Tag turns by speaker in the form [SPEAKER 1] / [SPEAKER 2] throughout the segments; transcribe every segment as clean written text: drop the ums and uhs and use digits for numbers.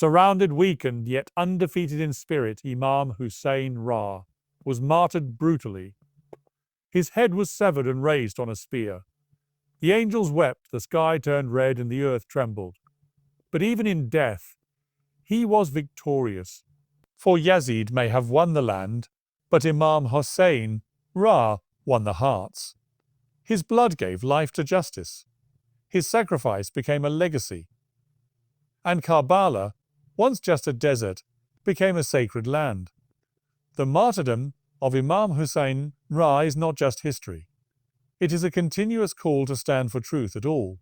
[SPEAKER 1] Surrounded, weakened, yet undefeated in spirit, Imam Hussain Ra was martyred brutally. His head was severed and raised on a spear. The angels wept, the sky turned red, and the earth trembled. But even in death, he was victorious. For Yazid may have won the land, but Imam Hussain Ra won the hearts. His blood gave life to justice. His sacrifice became a legacy. And Karbala, once just a desert, became a sacred land. The martyrdom of Imam Hussain Ra is not just history. It is a continuous call to stand for truth at all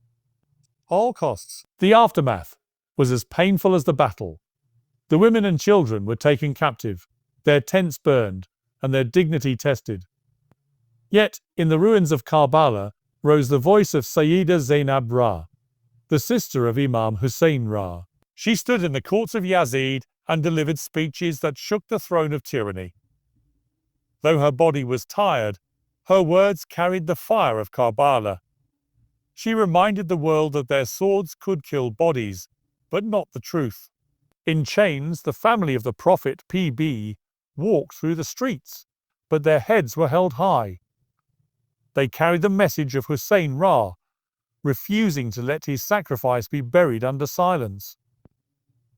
[SPEAKER 1] costs. The aftermath was as painful as the battle. The women and children were taken captive, their tents burned, and their dignity tested. Yet, in the ruins of Karbala, rose the voice of Sayyida Zainab Ra, the sister of Imam Hussain Ra. She stood in the courts of Yazid and delivered speeches that shook the throne of tyranny. Though her body was tired, her words carried the fire of Karbala. She reminded the world that their swords could kill bodies, but not the truth. In chains, the family of the Prophet PB walked through the streets, but their heads were held high. They carried the message of Hussain Ra, refusing to let his sacrifice be buried under silence.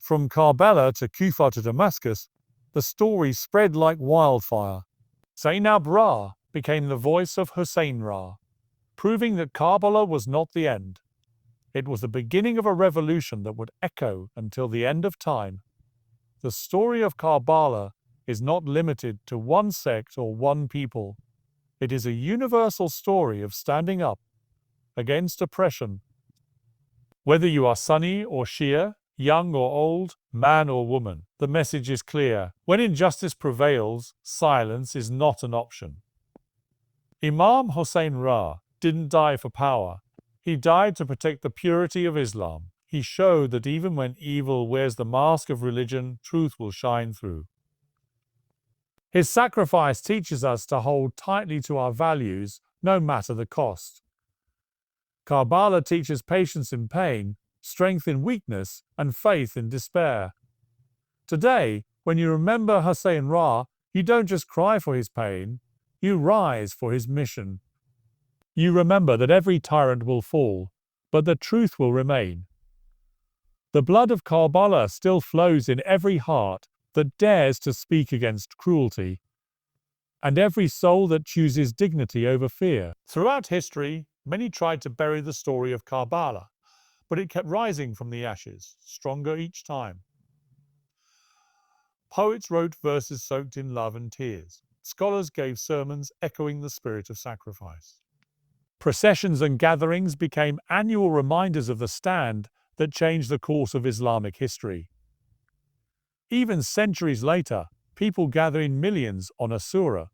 [SPEAKER 1] From Karbala to Kufa to Damascus, the story spread like wildfire. Zainab Ra became the voice of Hussain Ra, proving that Karbala was not the end. It was the beginning of a revolution that would echo until the end of time. The story of Karbala is not limited to one sect or one people. It is a universal story of standing up against oppression. Whether you are Sunni or Shia, young or old, man or woman, the message is clear. When injustice prevails, silence is not an option. Imam Hussain Ra didn't die for power. He died to protect the purity of Islam. He showed that even when evil wears the mask of religion, truth will shine through. His sacrifice teaches us to hold tightly to our values, no matter the cost. Karbala teaches patience in pain, strength in weakness, and faith in despair. Today, when you remember Hussain Ra, you don't just cry for his pain, you rise for his mission. You remember that every tyrant will fall, but the truth will remain. The blood of Karbala still flows in every heart that dares to speak against cruelty, and every soul that chooses dignity over fear. Throughout history, many tried to bury the story of Karbala, but it kept rising from the ashes, stronger each time. Poets wrote verses soaked in love and tears. Scholars gave sermons echoing the spirit of sacrifice. Processions and gatherings became annual reminders of the stand that changed the course of Islamic history. Even centuries later, people gather in millions on Ashura,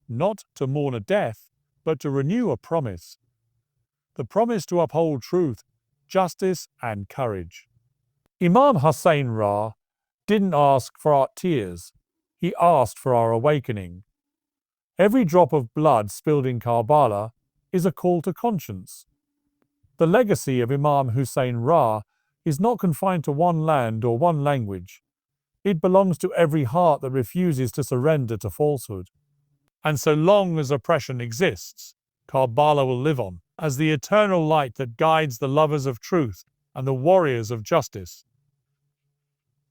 [SPEAKER 1] not to mourn a death, but to renew a promise. The promise to uphold truth, justice, and courage. Imam Hussain Ra didn't ask for our tears, he asked for our awakening. Every drop of blood spilled in Karbala is a call to conscience. The legacy of Imam Hussain Ra is not confined to one land or one language. It belongs to every heart that refuses to surrender to falsehood. And so long as oppression exists, Karbala will live on as the eternal light that guides the lovers of truth and the warriors of justice.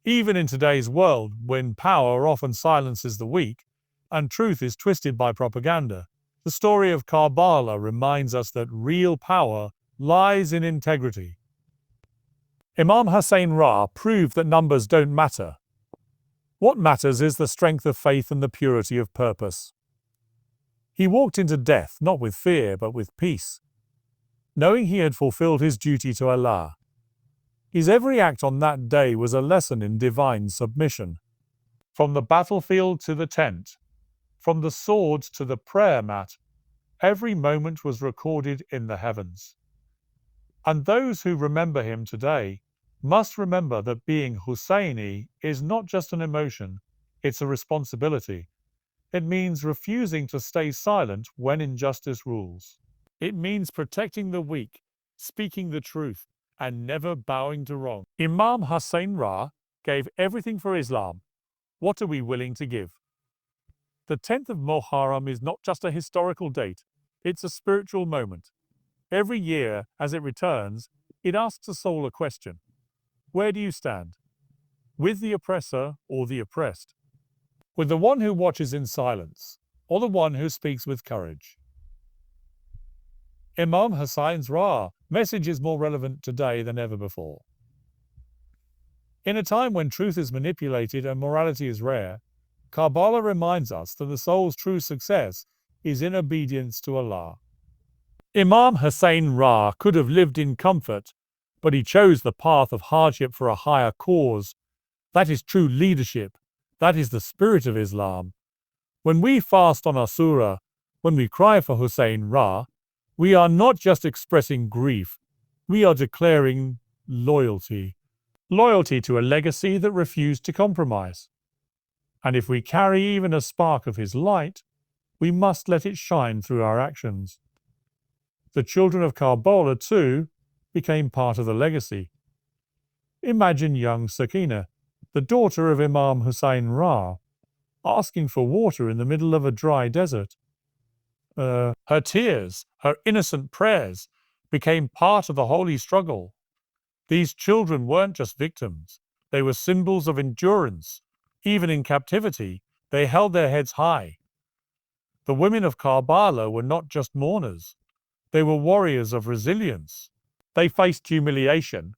[SPEAKER 1] Even in today's world, when power often silences the weak and truth is twisted by propaganda, the story of Karbala reminds us that real power lies in integrity. Imam Hussain Ra proved that numbers don't matter. What matters is the strength of faith and the purity of purpose. He walked into death not with fear but with peace, knowing he had fulfilled his duty to Allah. His every act on that day was a lesson in divine submission. From the battlefield to the tent, from the sword to the prayer mat, every moment was recorded in the heavens. And those who remember him today must remember that being Hussaini is not just an emotion, it's a responsibility. It means refusing to stay silent when injustice rules. It means protecting the weak, speaking the truth, and never bowing to wrong. Imam Hussain Ra gave everything for Islam. What are we willing to give? The 10th of Muharram is not just a historical date, it's a spiritual moment. Every year, as it returns, it asks a soul a question. Where do you stand? With the oppressor or the oppressed? With the one who watches in silence, or the one who speaks with courage? Imam Hussein's message is more relevant today than ever before. In a time when truth is manipulated and morality is rare, Karbala reminds us that the soul's true success is in obedience to Allah. Imam Hussain could have lived in comfort, but he chose the path of hardship for a higher cause. That is true leadership. That is the spirit of Islam. When we fast on Ashura, when we cry for Hussain we are not just expressing grief, we are declaring loyalty. Loyalty to a legacy that refused to compromise. And if we carry even a spark of his light, we must let it shine through our actions. The children of Karbala, too, became part of the legacy. Imagine young Sakina, the daughter of Imam Hussain asking for water in the middle of a dry desert. Her tears, her innocent prayers, became part of the holy struggle. These children weren't just victims, they were symbols of endurance. Even in captivity, they held their heads high. The women of Karbala were not just mourners, they were warriors of resilience. They faced humiliation,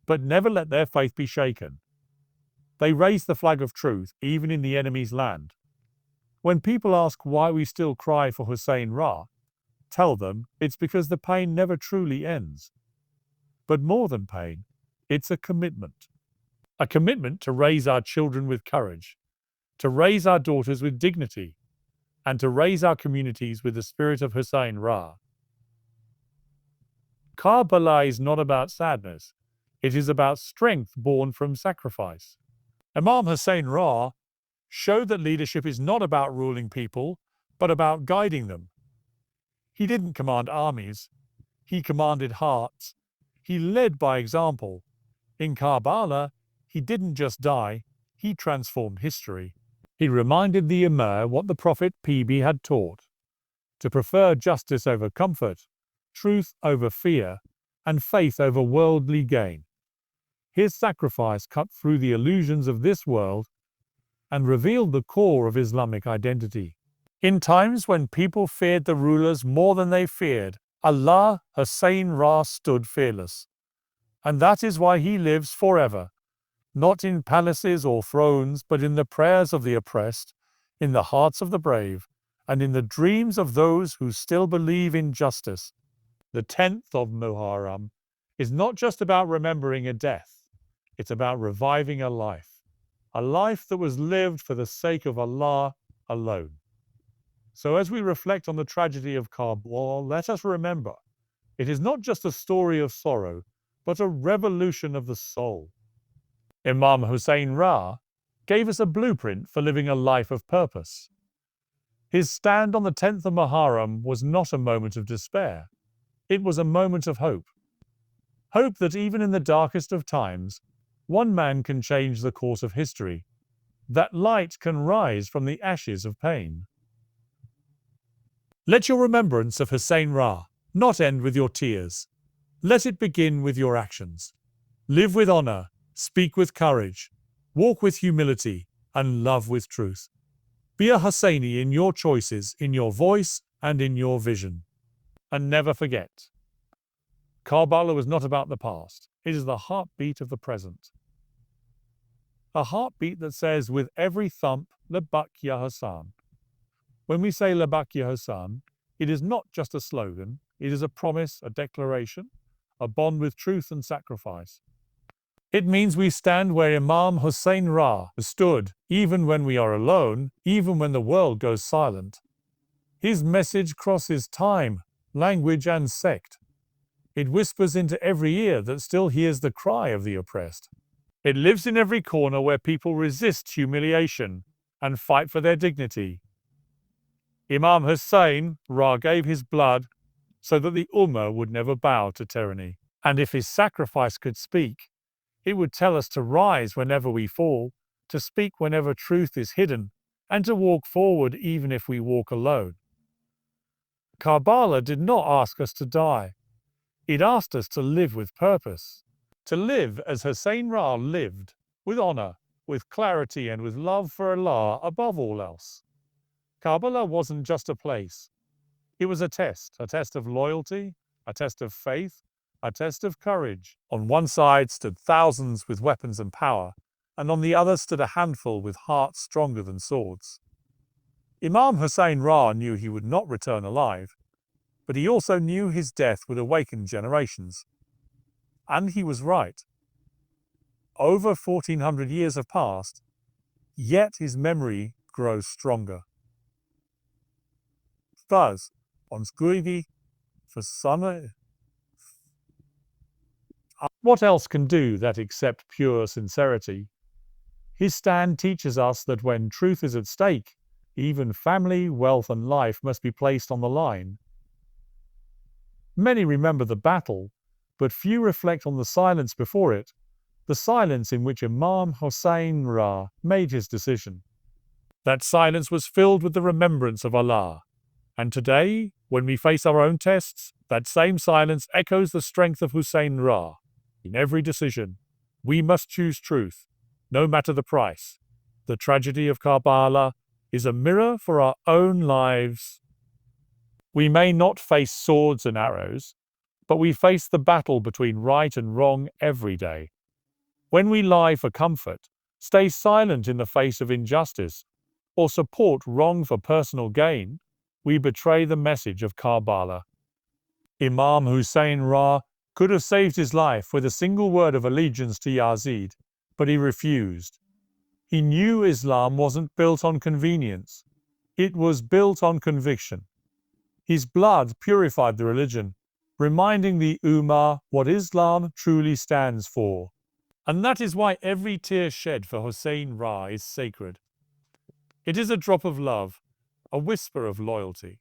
[SPEAKER 1] but never let their faith be shaken. They raised the flag of truth, even in the enemy's land. When people ask why we still cry for Hussain tell them it's because the pain never truly ends. But more than pain, it's a commitment. A commitment to raise our children with courage, to raise our daughters with dignity, and to raise our communities with the spirit of Hussain Karbala is not about sadness. It is about strength born from sacrifice. Imam Hussain showed that leadership is not about ruling people, but about guiding them. He didn't command armies. He commanded hearts. He led by example. In Karbala, he didn't just die, he transformed history. He reminded the Ummah what the Prophet PB had taught, to prefer justice over comfort, truth over fear, and faith over worldly gain. His sacrifice cut through the illusions of this world and revealed the core of Islamic identity. In times when people feared the rulers more than they feared Allah, Hussain stood fearless. And that is why he lives forever, not in palaces or thrones, but in the prayers of the oppressed, in the hearts of the brave, and in the dreams of those who still believe in justice. The 10th of Muharram is not just about remembering a death, it's about reviving a life that was lived for the sake of Allah alone. So as we reflect on the tragedy of Karbala, let us remember, it is not just a story of sorrow, but a revolution of the soul. Imam Hussain gave us a blueprint for living a life of purpose. His stand on the 10th of Muharram was not a moment of despair. It was a moment of hope. Hope that even in the darkest of times, one man can change the course of history. That light can rise from the ashes of pain. Let your remembrance of Hussain not end with your tears. Let it begin with your actions. Live with honor, speak with courage, walk with humility, and love with truth. Be a Hussaini in your choices, in your voice, and in your vision. And never forget, Karbala was not about the past. It is the heartbeat of the present. A heartbeat that says with every thump, Labak ya Hassan. When we say Labak ya Hassan, it is not just a slogan. It is a promise, a declaration, a bond with truth and sacrifice. It means we stand where Imam Hussain stood, even when we are alone, even when the world goes silent. His message crosses time, language, and sect. It whispers into every ear that still hears the cry of the oppressed. It lives in every corner where people resist humiliation and fight for their dignity. Imam Hussain gave his blood so that the Ummah would never bow to tyranny. And if his sacrifice could speak, it would tell us to rise whenever we fall, to speak whenever truth is hidden, and to walk forward even if we walk alone. Karbala did not ask us to die. It asked us to live with purpose, to live as Hussain Ra lived, with honor, with clarity, and with love for Allah above all else. Karbala wasn't just a place. It was a test of loyalty, a test of faith, a test of courage. On one side stood thousands with weapons and power, and on the other stood a handful with hearts stronger than swords. Imam Hussain Ra knew he would not return alive, but he also knew his death would awaken generations. And he was right. Over 1400 years have passed, yet his memory grows stronger. Thus, on Squiggy, for summer. What else can do that except pure sincerity? His stand teaches us that when truth is at stake, even family, wealth, and life must be placed on the line. Many remember the battle, but few reflect on the silence before it, the silence in which Imam Hussain Ra made his decision. That silence was filled with the remembrance of Allah. And today, when we face our own tests, that same silence echoes the strength of Hussain Ra. In every decision, we must choose truth, no matter the price. The tragedy of Karbala is a mirror for our own lives. We may not face swords and arrows, but we face the battle between right and wrong every day. When we lie for comfort, stay silent in the face of injustice, or support wrong for personal gain, we betray the message of Karbala. Imam Hussain Ra could have saved his life with a single word of allegiance to Yazid, but he refused. He knew Islam wasn't built on convenience. It was built on conviction. His blood purified the religion, reminding the Ummah what Islam truly stands for. And that is why every tear shed for Hussain Ra is sacred. It is a drop of love, a whisper of loyalty.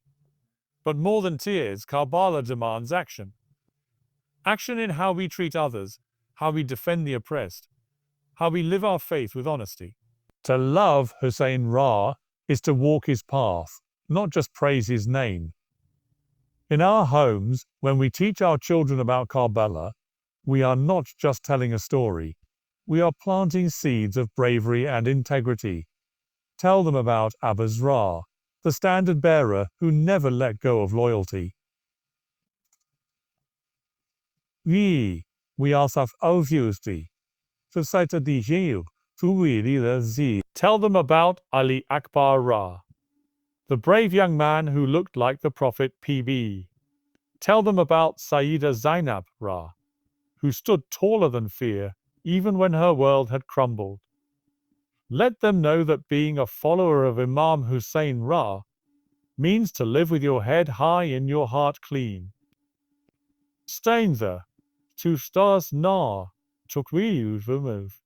[SPEAKER 1] But more than tears, Karbala demands action. Action in how we treat others, how we defend the oppressed, how we live our faith with honesty. To love Hussain Ra is to walk his path, not just praise his name. In our homes, when we teach our children about Karbala, we are not just telling a story. We are planting seeds of bravery and integrity. Tell them about Abbas Ra, the standard bearer who never let go of loyalty. We are obviously Tell them about Ali Akbar Ra, the brave young man who looked like the Prophet PB. Tell them about Sayyida Zainab Ra, who stood taller than fear even when her world had crumbled. Let them know that being a follower of Imam Hussain Ra means to live with your head high and your heart clean. Steinzer, to stars na, took we remove.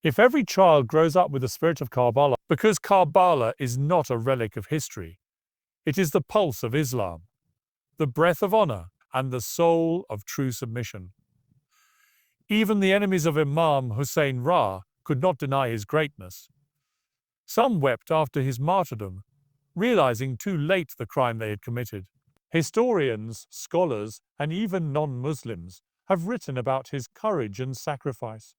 [SPEAKER 1] If every child grows up with the spirit of Karbala, because Karbala is not a relic of history, it is the pulse of Islam, the breath of honor, and the soul of true submission. Even the enemies of Imam Hussain Ra could not deny his greatness. Some wept after his martyrdom, realizing too late the crime they had committed. Historians, scholars, and even non-Muslims have written about his courage and sacrifice.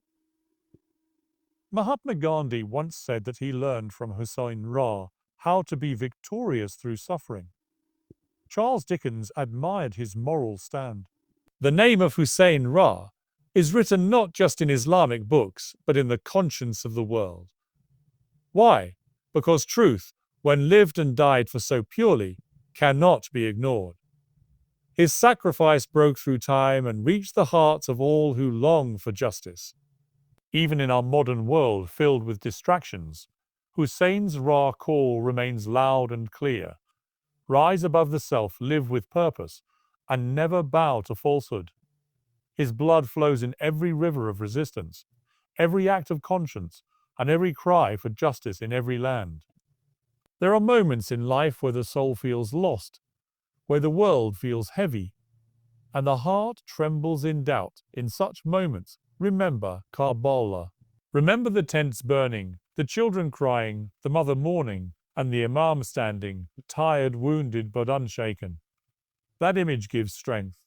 [SPEAKER 1] Mahatma Gandhi once said that he learned from Hussain Ra how to be victorious through suffering. Charles Dickens admired his moral stand. The name of Hussain Ra is written not just in Islamic books, but in the conscience of the world. Why? Because truth, when lived and died for so purely, cannot be ignored. His sacrifice broke through time and reached the hearts of all who long for justice. Even in our modern world filled with distractions, Hussein's Ra call remains loud and clear. Rise above the self, live with purpose, and never bow to falsehood. His blood flows in every river of resistance, every act of conscience, and every cry for justice in every land. There are moments in life where the soul feels lost, where the world feels heavy, and the heart trembles in doubt. In such moments, remember Karbala. Remember the tents burning, the children crying, the mother mourning, and the Imam standing, tired, wounded, but unshaken. That image gives strength.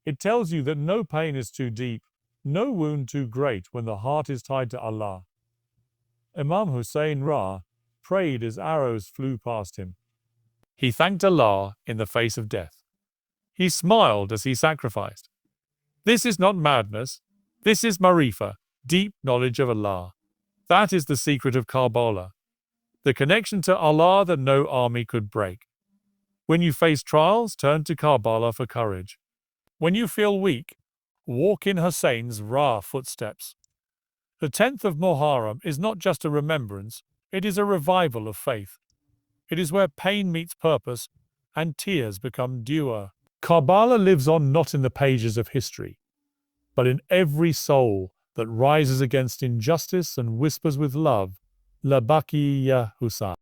[SPEAKER 1] It tells you that no pain is too deep, no wound too great when the heart is tied to Allah. Imam Hussain prayed as arrows flew past him. He thanked Allah in the face of death. He smiled as he sacrificed. This is not madness. This is marifa, deep knowledge of Allah. That is the secret of Karbala, the connection to Allah that no army could break. When you face trials, turn to Karbala for courage. When you feel weak, walk in Hussein's footsteps. The 10th of Muharram is not just a remembrance, it is a revival of faith. It is where pain meets purpose and tears become dewer. Karbala lives on not in the pages of history, but in every soul that rises against injustice and whispers with love, La Baki Ya Hussein.